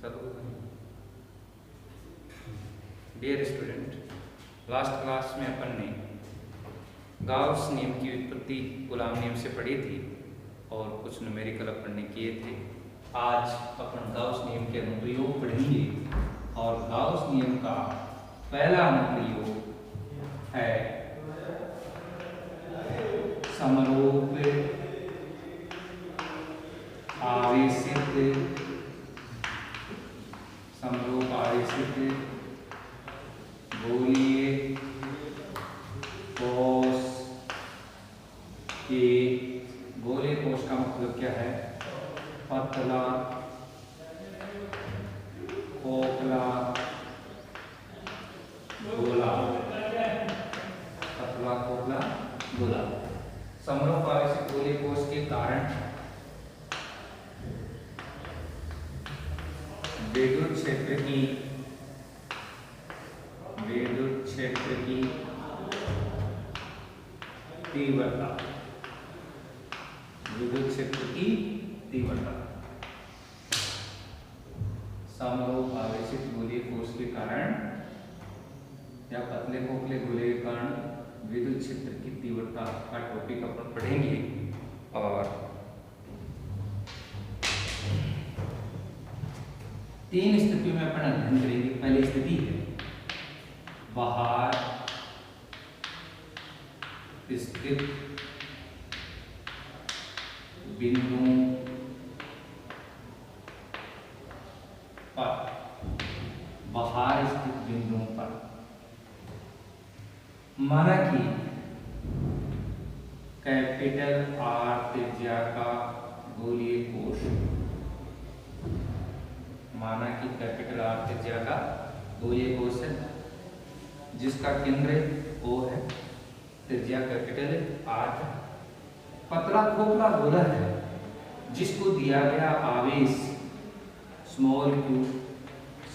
चलो dear student, last class में अपन ने गाउस नियम की उत्पत्ति गुलाम नियम से पढ़ी थी और कुछ न्यूमेरिकल अपन ने किए थे। आज अपन गाउस नियम के अनुप्रयोग पढ़ेंगे और गाउस नियम का पहला अनुप्रयोग है समरूप आवेशित गोलीय कोश के गोलीय कोश का मतलब क्या है? पतला खोखला गोला, पतला खोखला गोला। समरूप आवेशित गोलीय कोश के कारण विद्युत क्षेत्र की तीव्रता, विद्युत क्षेत्र की तीव्रता समरूप आवेशित गोलीय कोश के कारण या पतले खोखले गोले के कारण विद्युत क्षेत्र की तीव्रता का टॉपिक अपन पढ़ेंगे। और तीन स्थितियों में अपन अध्ययन करेंगे। पहली स्थिति है बाहर स्थित बिंदु पर, बाहर स्थित बिंदुओं पर, माना कि कैपिटल आर त्रिज्या का गोलीय कोश, माना कि कैपिटल आर त्रिज्या का गोलीय कोश है जिसका केंद्र O है, त्रिज्या कैपिटल आर है, पतला खोखला गोला है जिसको दिया गया आवेश स्मॉल q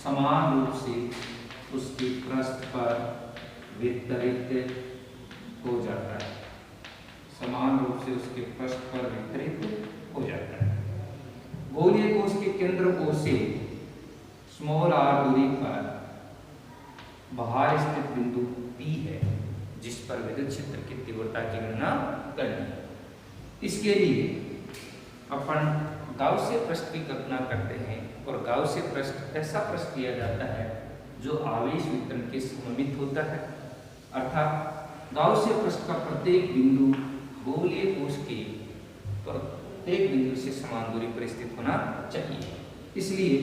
समान रूप से उसके पृष्ठ पर वितरित हो जाता है, समान रूप से उसके पृष्ठ पर वितरित हो जाता है। गोलीय कोश के केंद्र O से स्मॉल r दूरी पर बाहर स्थित बिंदु P है जिस पर विद्युत क्षेत्र की तीव्रता की गणना करनी है। इसके लिए अपन गाउसीय पृष्ठ की कल्पना करते हैं और गाउसीय पृष्ठ ऐसा पृष्ठ लिया जाता है जो आवेश वितरण के सममित होता है, अर्थात गाउसीय पृष्ठ का प्रत्येक बिंदु गोलीय कोश के प्रत्येक बिंदु से समान दूरी पर स्थित होना चाहिए। इसलिए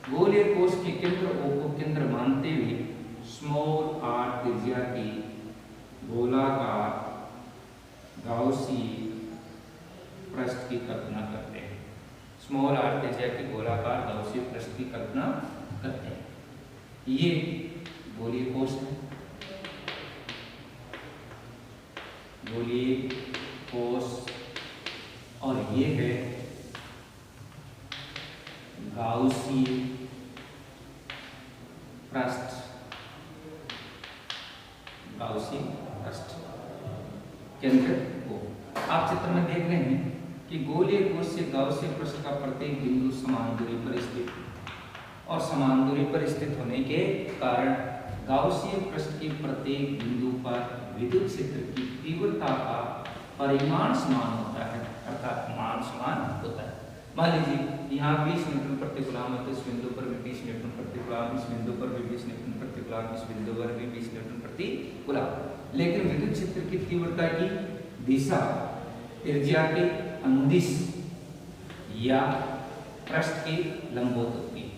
गोलीय कोश के केंद्र O को केंद्र मानते हुए स्मॉल r त्रिज्या की गोलाकार गाउसीय पृष्ठ की कल्पना करते हैं। स्मॉल r त्रिज्या की गोलाकार गाउसीय पृष्ठ की कल्पना करते हैं। ये गोलीय कोश है, गोलीय कोश, और ये है गाउसीय पृष्ठ, गाउसीय पृष्ठ केंद्र O। आप चित्र में देख रहे हैं कि गोलीय कोश से गाउसीय पृष्ठ का प्रत्येक बिंदु समान दूरी पर स्थित, और समान दूरी पर स्थित होने के कारण गाउसीय पृष्ठ के प्रत्येक बिंदु पर विद्युत क्षेत्र की तीव्रता का परिमाण समान होता है, अर्थात मान समान होता है। मान लीजिए यहाँ 20 न्यूटन प्रति कूलम है तो इस बिंदु पर भी 20 न्यूटन प्रति कूलम, इस बिंदु पर भी 20 न्यूटन प्रति कूलम, इस बिंदु पर भी 20 न्यूटन प्रति कूलम। लेकिन विद्युत क्षेत्र की तीव्रता की दिशा त्रिज्या के अनुदिश या पृष्ठ के लंबवत होती है,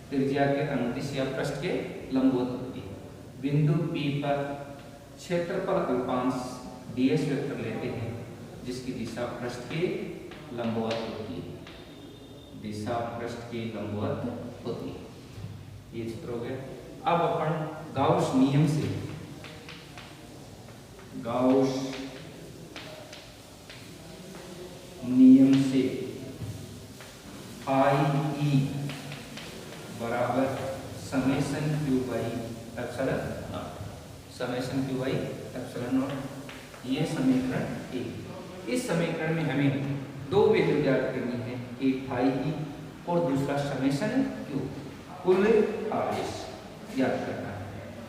त्रिज्या के अनुदिश या पृष्ठ के लंबवत होती है। बिंदु P पर क्षेत्रफल अल्पांश ds वेक्टर लेते हैं जिसकी दिशा पृष्ठ के लंबवत होती है, दिशा पृष्ठ के लंबवत होती है। ये चित्र हो गया। अब अपन गाउस नियम से, गाउस नियम से I E बराबर summation Q by epsilon not, summation Q by epsilon not, ये समीकरण 1। इस समीकरण में हमें दो वैल्यू ज्ञात करनी है, एक फाई ई और दूसरा समेशन क्यू, कुल आवेश याद करना है।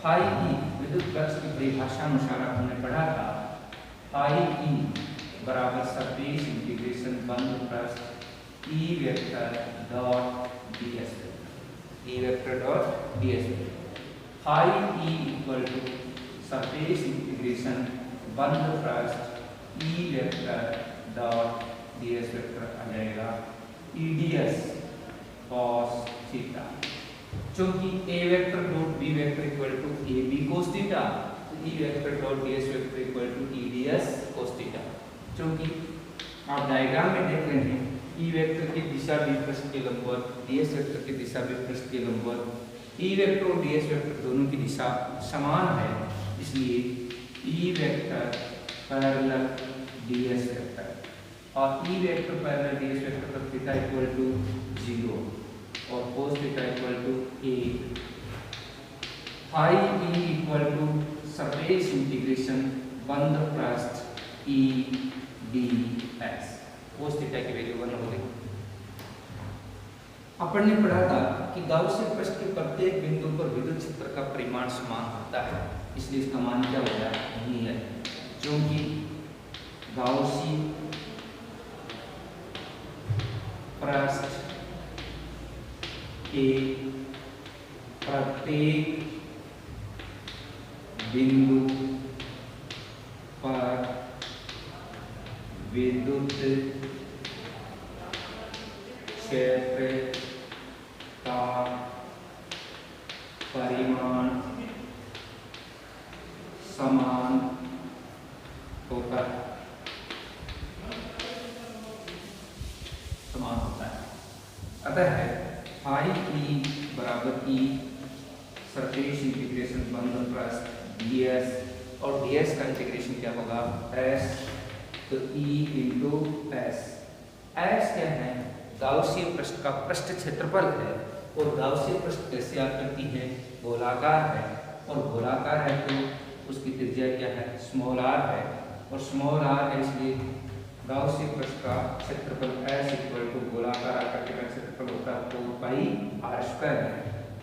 फाई ई विद्युत फ्लक्स की परिभाषा अनुसार हमने पढ़ा था, फाई ई बराबर सरफेस इंटीग्रेशन बंद पृष्ठ E vector dot ds vector, E vector dot ds vector. Phi E equal to surface integration बंद पृष्ठ E vector dot ds vector आ जाएगा eds cos थीटा। चूंकि a vector dot b vector equal to ab cos theta, तो e vector dot ds vector equal to eds cos theta. चूंकि आप diagram में देख रहे हैं e वेक्टर की दिशा भी पृष्ठ के लंबवत, ds वेक्टर की दिशा भी पृष्ठ के लंबवत, e वेक्टर और ds वेक्टर दोनों की दिशा समान है, इसलिए e vector parallel ds vector और e vector parallel ds vector पर थीटा इक्वल टू 0 और cos theta equal to 8। Phi e equal to surface integration बंद पृष्ठ e ds, cos थीटा की वैल्यू 1 हो गई। अपन ने पढ़ा था कि गाउसीय पृष्ठ के प्रत्येक बिंदु पर विद्युत क्षेत्र का परिमाण समान होता है, इसलिए इसका मान क्या होगा, यही है। क्योंकि गाउसीय पृष्ठ के प्रत्येक बिंदु पर विद्युत क्षेत्र का परिमाण समान होता है, समान होता है। अतः फाई ई बराबर ई सरफेस इंटीग्रेशन बंद पृष्ठ ds और ds का इंटीग्रेशन क्या होगा, s, तो e इंटू s। s क्या है, गाउसीय पृष्ठ का पृष्ठ क्षेत्रफल है, और गाउसीय पृष्ठ कैसे आकृति है, गोलाकार है, और गोलाकार है तो उसकी त्रिज्या क्या है, स्मॉल r है, और स्मॉल r है इसलिए गाउसीय पृष्ठ का क्षेत्रफल s इक्वल टू गोलाकार आकृति का क्षेत्रफल होता है 4 पाई r स्क्वायर है।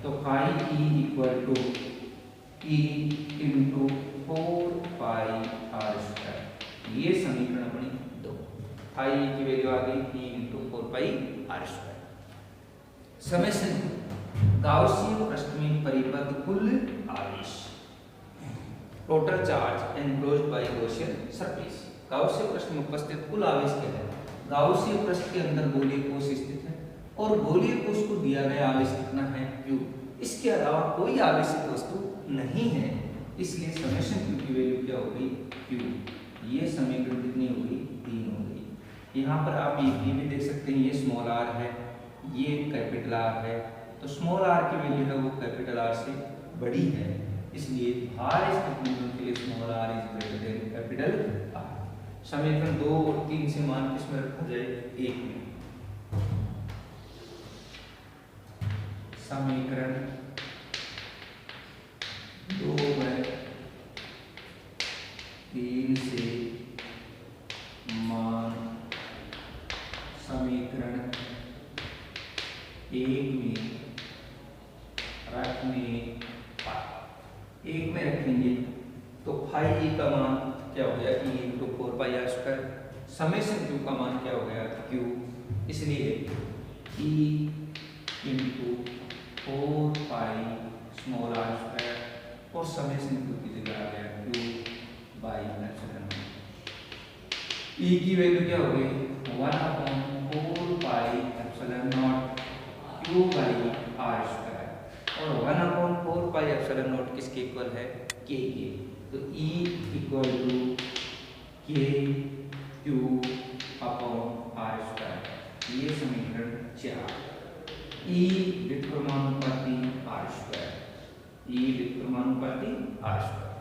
तो phi e equal to e into 4 pi r square, ये समीकरण अपनी 2। फाई की वैल्यू आ गई e into 4 pi r square. समेशन गाउसीय पृष्ठ में परिबद्ध कुल आवेश, total charge enclosed by Gaussian surface. गाउसीय पृष्ठ में उपस्थित कुल आवेश क्या है, गाउसीय पृष्ठ के अंदर गोलीय कोश स्थित है और गोलीय कोश को दिया गया आवेश कितना है, q। इसके अलावा कोई आवेशित वस्तु नहीं है, इसलिए समेशन q की वैल्यू क्या हो गई, q। ये समीकरण कितनी हो गई, 3 हो गई। यहाँ पर आप ये भी देख सकते हैं, ये स्मॉल r है, ये कैपिटल R है, तो स्मॉल r की वैल्यू है वो कैपिटल R से बड़ी है, इसलिए भार स्थित बिंदु के लिए small r is greater than capital R। समीकरण 2 और 3 से मान किसमें रखा जाए, 1 में। समीकरण 2 में 3 से मान समीकरण 1 में रखने पर 1 में रखेंगे तो फाई ई का मान क्या हो गया, e into 4 pi r square. Summation q का मान क्या हो गया, q। इसलिए e इंटू 4 पाई स्मॉल r स्क्वायर और समेशन q की जगह आ गया q बाई एप्सिलॉन। e की वैल्यू क्या हो गई, 1/4 pi epsilon naught q by r square, और 1/4 पाई एप्सिलॉन नॉट किसके इक्वल है, k के। तो E equal to k q upon r square, ये समीकरण 4। E व्युत्क्रमानुपाती r square, E व्युत्क्रमानुपाती r square.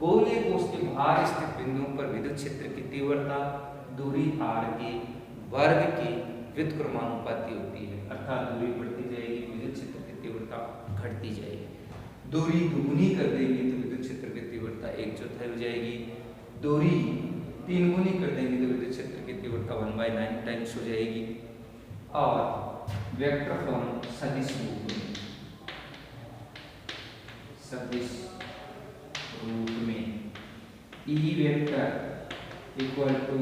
गोलीय कोश के बाहर स्थित बिंदुओं पर विद्युत क्षेत्र की तीव्रता दूरी r के वर्ग के व्युत्क्रमानुपाती होती है, अर्थात दूरी बढ़ती जाएगी, विद्युत क्षेत्र की तीव्रता घटती जाएगी। दूरी दुगुनी कर देंगे तो विद्युत क्षेत्र की तीव्रता 1/4 हो जाएगी, दूरी 3 गुनी कर देंगे तो विद्युत क्षेत्र की तीव्रता 1/9 टाइम्स हो जाएगी, और वेक्टर फॉर्म सदिश रूप में, सदिश रूप में E वेक्टर इक्वल टू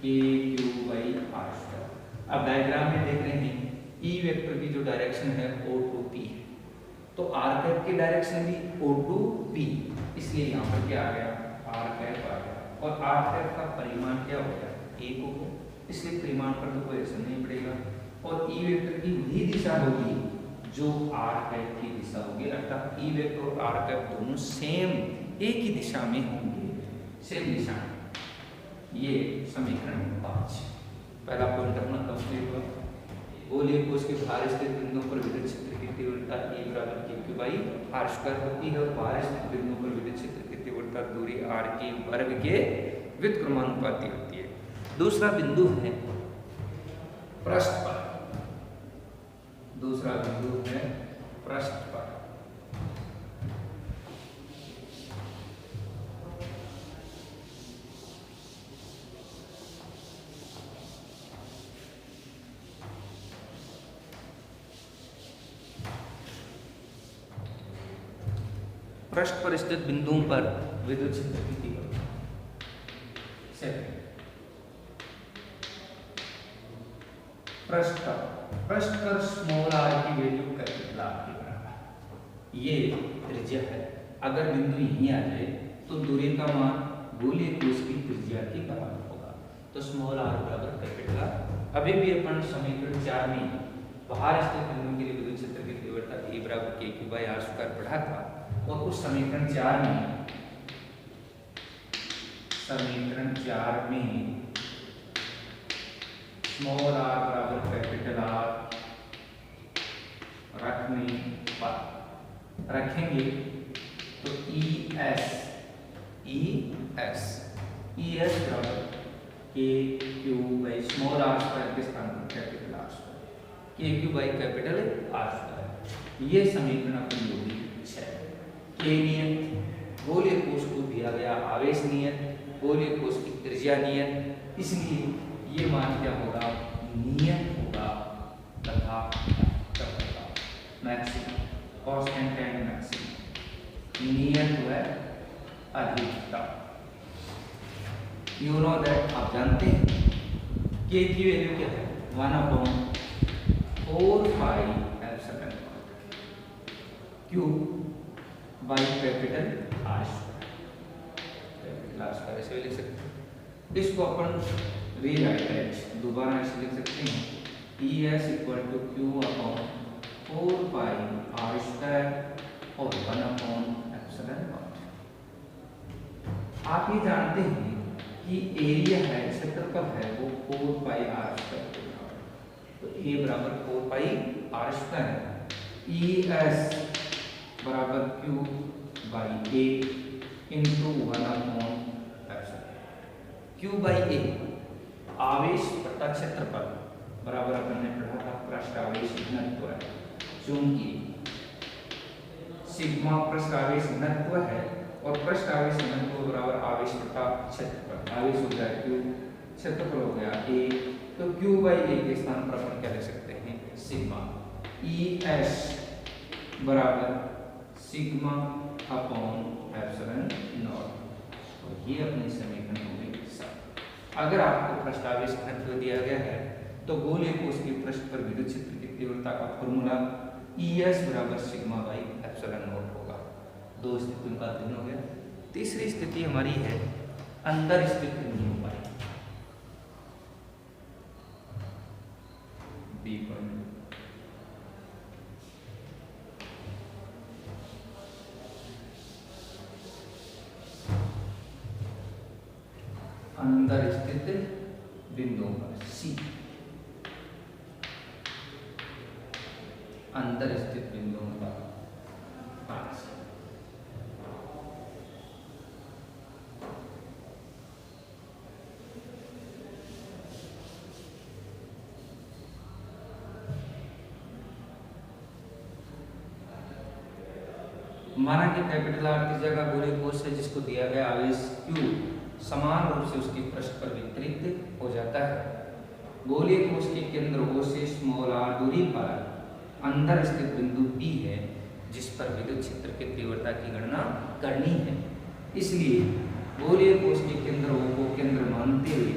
के क्यू बाई आर स्क्वायर। अब डायग्राम में देख रहे हैं E वेक्टर की जो डायरेक्शन है O टू P है, तो आर कैप की डायरेक्शन भी O टू P, इसलिए यहाँ पर क्या आ गया, आर कैप आ गया। और आर कैप का परिमाण क्या हो गया, 1 हो गया, इसलिए परिमाण पर तो कोई असर नहीं पड़ेगा। और ई वेक्टर की वही दिशा होगी जो आर कैप की दिशा होगी, अर्थात ई वेक्टर और आर कैप दोनों सेम एक ही दिशा में होंगे, सेम दिशा में। ये समीकरण 5 पहला पॉइंट अपना कंप्लीट हुआ। गोलीय कोश के बाहर स्थित बिंदुओं पर विद्युत क्षेत्र की तीव्रता E बराबर Q बाई आर स्क्वायर होती है, और बाहर स्थित बिंदुओं पर विद्युत क्षेत्र की तीव्रता दूरी r के वर्ग के व्युत्क्रमानुपाती होती है। दूसरा बिंदु है पृष्ठ पर, दूसरा बिंदु है पृष्ठ पर। पृष्ठ पर स्थित बिंदुओं पर विद्युत क्षेत्र की तीव्रता। पृष्ठ पर स्मॉल आर की वैल्यू कैपिटल आर के बराबर, ये त्रिज्या है। अगर बिंदु यहीं आ जाए तो दूरी का मान गोलीय कोश की त्रिज्या के बराबर होगा, तो स्मॉल आर बराबर कैपिटल आर। अभी भी अपन समीकरण 4 में बाहर स्थित बिंदु के लिए विद्युत क्षेत्र की तीव्रता E बराबर K Q by are square पढ़ा था, और उस समीकरण 4 में, समीकरण 4 में स्मॉल आर बराबर कैपिटल आर रखने पर रखेंगे तो ई एस बराबर K Q by small R square के स्थान पर capital R square, K Q by capital R square. ये समीकरण अपनी होगी 6। के नियत, गोलीय कोश को दिया गया आवेश नियत, गोलीय कोश की त्रिज्या नियत, इसलिए ये मान क्या होगा, नियत होगा तथा मैक्सिमम, कांस्टेंट एंड मैक्सिमम। नियत है अधिकतम। यू नो दैट, आप जानते हैं के की वैल्यू क्या है, 1/4 pi epsilon Q by capital R square, capital R square ऐसे लिख सकते हैं। इसको अपन रीराइट दोबारा ऐसे लिख सकते हैं, E S equal to Q upon 4 pi R square और 1/एप्सिलॉन नॉट। आप ये जानते हैं कि एरिया है, क्षेत्रफल है वो 4 पाई आर स्क्वायर के बराबर, तो ए बराबर 4 pi R square. E S बराबर क्यू बाई ए इंटू 1/एप्सिलॉन। क्यू बाई ए आवेश बटा क्षेत्रफल बराबर अपन ने पढ़ा था पृष्ठ आवेश घनत्व है, चूंकि सिग्मा पृष्ठ आवेश घनत्व है और पृष्ठ आवेश घनत्व बराबर आवेश बटा क्षेत्रफल, आवेश हो गया क्यू, क्षेत्रफल हो गया ए, तो क्यू बाई ए के स्थान पर अपन क्या लिख सकते हैं, सिग्मा। ई एस बराबर सिग्मा अपॉन एप्सिलॉन नॉट, और ये अपने समीकरण हो गए। अगर आपको पृष्ठ आवेश घनत्व दिया गया है तो गोलीय कोश के पृष्ठ पर विद्युत क्षेत्र की तीव्रता का फॉर्मूला ई एस बराबर सिग्मा बाई एप्सिलॉन नॉट होगा। 2 स्थितियों का अध्ययन हो गया। तीसरी स्थिति हमारी है अंदर स्थित बिंदुओं पर, बी पॉइंट। अंदर स्थित बिंदुओं पर, सी, अंदर स्थित बिंदुओं पर 5। माना कि कैपिटल आर की जगह गोलीय कोश है जिसको दिया गया आवेश क्यू समान रूप से उसके पृष्ठ पर वितरित हो जाता है। गोलीय कोश के केंद्र O से स्मॉल r दूरी पर अंदर स्थित बिंदु P है जिस पर विद्युत क्षेत्र की तीव्रता की गणना करनी है। इसलिए गोलीय कोश के केंद्र O को केंद्र मानते हुए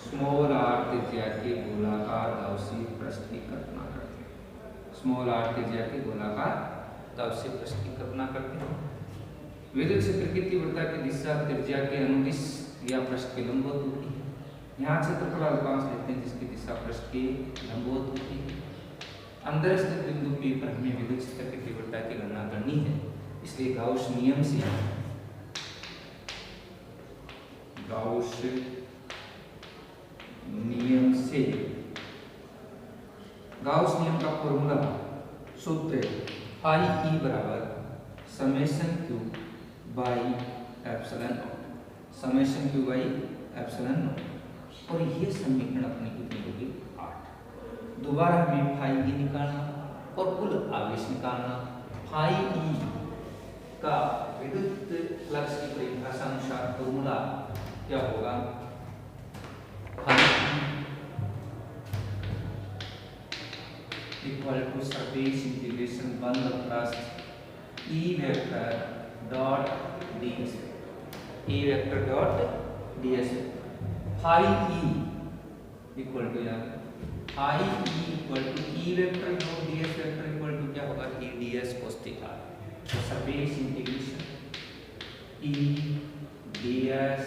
स्मॉल r त्रिज्या के गोलाकार गाउसीय पृष्ठ की कल्पना करते हैं। स्मॉल r त्रिज्या के गोलाकार गाउसीय पृष्ठ की कल्पना करते हैं। विद्युत क्षेत्र की तीव्रता की दिशा त्रिज्या के अनुदिश या पृष्ठ के लंबवत होती है। यहाँ क्षेत्रफल अल्पांश लेते हैं जिसकी दिशा पृष्ठ के लंबवत होती है। अंदर स्थित बिंदु P पर हमें विद्युत क्षेत्र की तीव्रता की गणना करनी है। इसलिए गाउस नियम से गाउस नियम का फॉर्मूला सूत्र फाई ई बराबर summation Q by epsilon not, summation Q by epsilon not. और ये समीकरण अपनी कितनी होगी 8। दोबारा हमें फाई ई निकालना और कुल आवेश निकालना। फाई ई का विद्युत फ्लक्स की परिभाषा अनुसार फॉर्मूला क्या होगा, equal to surface integration 1 plus E vector dot ds, E vector dot ds। Phi E equal to phi E equal to E vector dot ds vector equal to क्या होगा E ds cos theta. तो surface integration E ds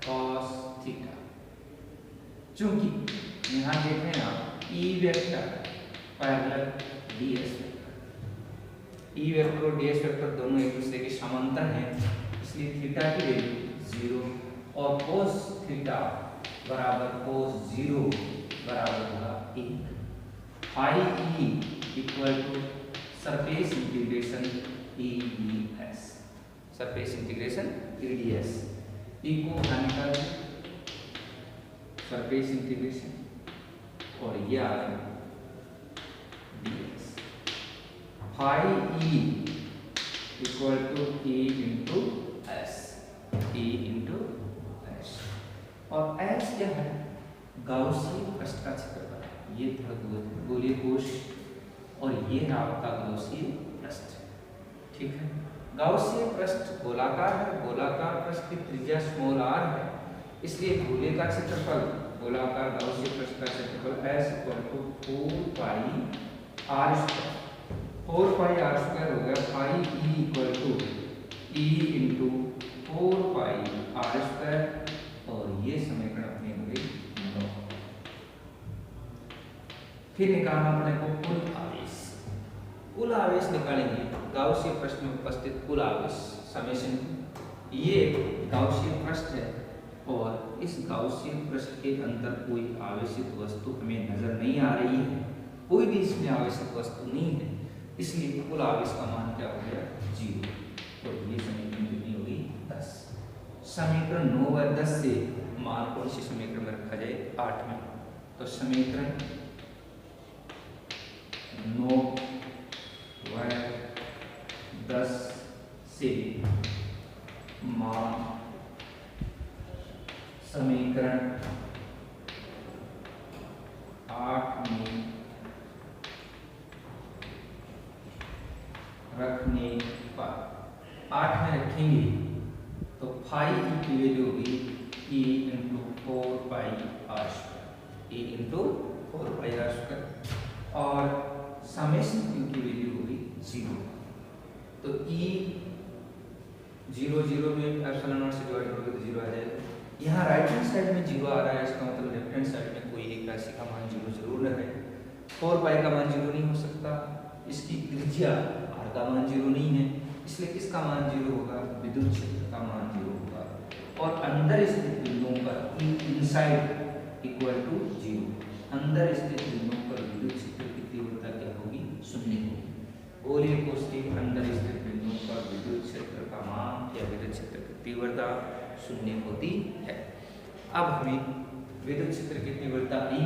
cos theta. चूंकि यहाँ देखें आप E vector parallel ds vector, E vector और ds vector दोनों एक दूसरे के समांतर हैं, इसलिए थीटा की वैल्यू 0 और cos थीटा बराबर cos 0 बराबर होगा 1। Phi E equal to surface integration E ds, surface integration E ds। E को बाहर निकाल सरफेस इंटीग्रेशन और ये आ रहा है ds। Phi E equal to e into s, e into s। और s क्या है, गाउसीय पृष्ठ का क्षेत्रफल। ये था गोलीय कोश और ये है आपका गाउसीय पृष्ठ। ठीक है, गाउसीय पृष्ठ गोलाकार है, गोलाकार पृष्ठ की त्रिज्या स्मॉल r है, इसलिए गोले का क्षेत्रफल गोलाकार गाउसीय पृष्ठ का क्षेत्रफल s equal to 4 pi r square, 4 pi r square हो गया। Phi E equal to e into 4 pi r square और ये समीकरण अपनी हो गई 9। फिर निकालना अपने को कुल आवेश। कुल आवेश निकालेंगे गाउसीय पृष्ठ में उपस्थित कुल आवेश समेशन। ये गाउसीय पृष्ठ है और इस गाउसीय पृष्ठ के अंदर कोई आवेशित वस्तु हमें नजर नहीं आ रही है, कोई भी इसमें आवेशित वस्तु नहीं है, इसलिए कुल आवेश का मान क्या हो गया 0। तो ये समीकरण कितनी होगी 10। समीकरण 9 व 10 से मान कौन सी समीकरण में रखा जाए 8 में। तो समीकरण 9 व 10 से मान समीकरण 8 में रखने पर 8 में रखेंगे तो फाई ई की वैल्यू होगी e into 4 pi r square, e into 4 pi r square और समेशन q की वैल्यू होगी 0। तो e 0 0 में एप्सिलॉन नॉट से डिवाइड करोगे तो 0 आ जाएगा। यहाँ राइट हैंड साइड में 0 आ रहा है, इसका मतलब लेफ्ट हैंड साइड में कोई एक राशि का मान 0 जरूर है। 4 पाई का मान 0 नहीं हो सकता, इसकी त्रिज्या r का मान 0 नहीं है, इसलिए किसका मान 0 होगा, विद्युत क्षेत्र का मान 0 होगा। और अंदर स्थित बिंदुओं पर E इनसाइड इक्वल टू 0, अंदर स्थित बिंदुओं पर विद्युत क्षेत्र की तीव्रता क्या होगी 0 होगी। गोलीय कोश के अंदर स्थित बिंदुओं पर विद्युत क्षेत्र का मान या विद्युत क्षेत्र की तीव्रता 0 होती है। अब हमें विद्युत क्षेत्र की तीव्रता E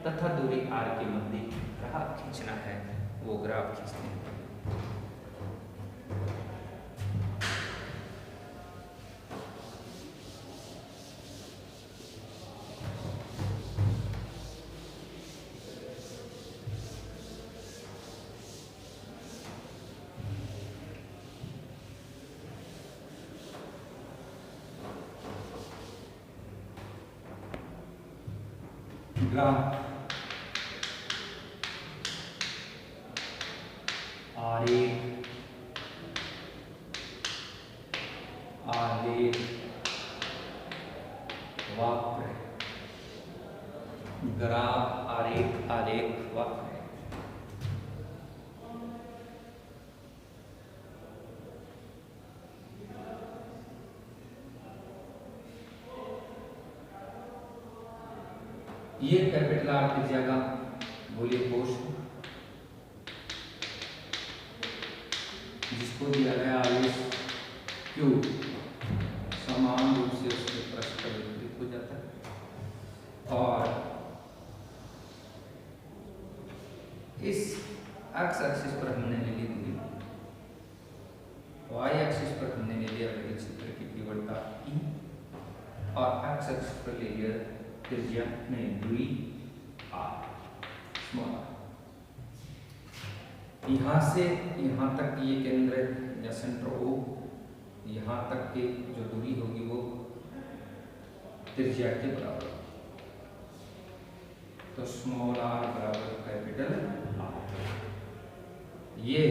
तथा दूरी r के मध्य ग्राफ खींचना है, वो ग्राफ खींचते हैं। ग्राफ, आरेख, आलेख, वक्र, ग्राफ, आरेख, आलेख, वक्र। ये कैपिटल आर की जगह गोलीय कोश जिसको दिया गया आवेश क्यू समान रूप से उसके पृष्ठ पर वितरित हो जाता है और इस एक्स एक्सिस पर हमने ले ली दूरी, वाई एक्सिस पर हमने ले लिया विद्युत क्षेत्र की तीव्रता ई और एक्स एक्सिस पर ले लिया त्रिज्या में दूरी आर, स्मॉल आर। यहाँ से यहाँ तक ये केंद्र या सेंटर ओ, यहाँ तक की जो दूरी होगी वो त्रिज्या के बराबर, तो स्मॉल आर बराबर कैपिटल आर। ये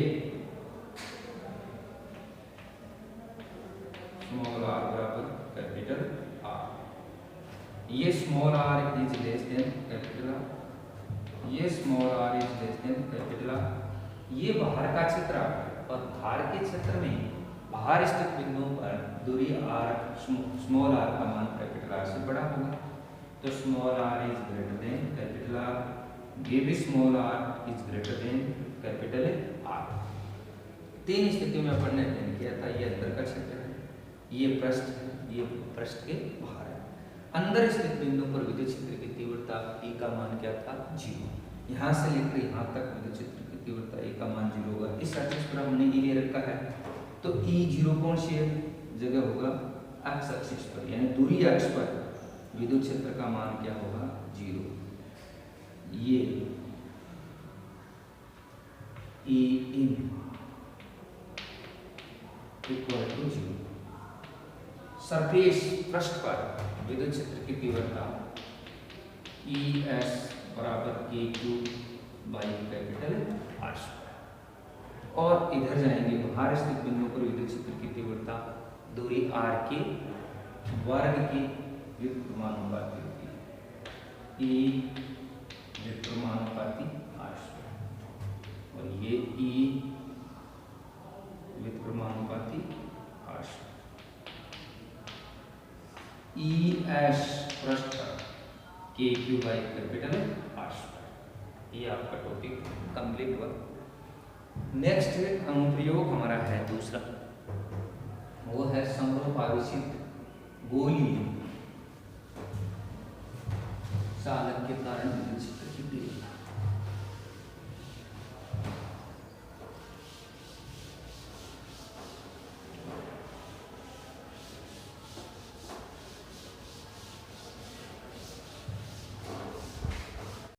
स्मॉल आर बराबर कैपिटल आर, ये small R is less than capital R, ये small R is less than capital R. ये बाहर का क्षेत्र और बाहर के क्षेत्र में बाहर स्थित बिंदुओं पर दूरी आर, स्मॉल आर का मान कैपिटल आर से बड़ा होगा, तो small R is greater than capital R, ये भी small R is greater than capital R. तीन स्थितियों में अपन ने अध्ययन किया था। ये अंदर का क्षेत्र है, ये पृष्ठ है, ये पृष्ठ के बाहर है। अंदर स्थित बिंदु पर विद्युत क्षेत्र की तीव्रता E का मान क्या था? 0। यहाँ से लेकर यहाँ तक विद्युत क्षेत्र की तीव्रता E का मान 0 होगा। इस एक्सिस पर हमने E ले रखा है, तो E 0 कौन सी जगह होगा? एक्स एक्सिस पर, यानी दूरी एक्स पर विद्युत क्षेत्र का मान क्या होगा? 0। ये E in equal to 0। Surface पृष्ठ पर विद्युत क्षेत्र की तीव्रता ES बराबर KQ बाई कैपिटल R। और इधर जाएंगे बाहर स्थित बिंदु पर विद्युत क्षेत्र की तीव्रता दूरी R के वर्ग के व्युत्क्रमानुपाती होती है, E व्युत्क्रमानुपाती R और ये E व्युत्क्रमानुपाती R। ES पृष्ठ पर KQ बाई कैपिटल R। ये आपका टॉपिक कंप्लीट हुआ। नेक्स्ट अनुप्रयोग हमारा है दूसरा, वो है समरूपावेशित गोलीय चालक के कारण विद्युत क्षेत्र की तीव्रता।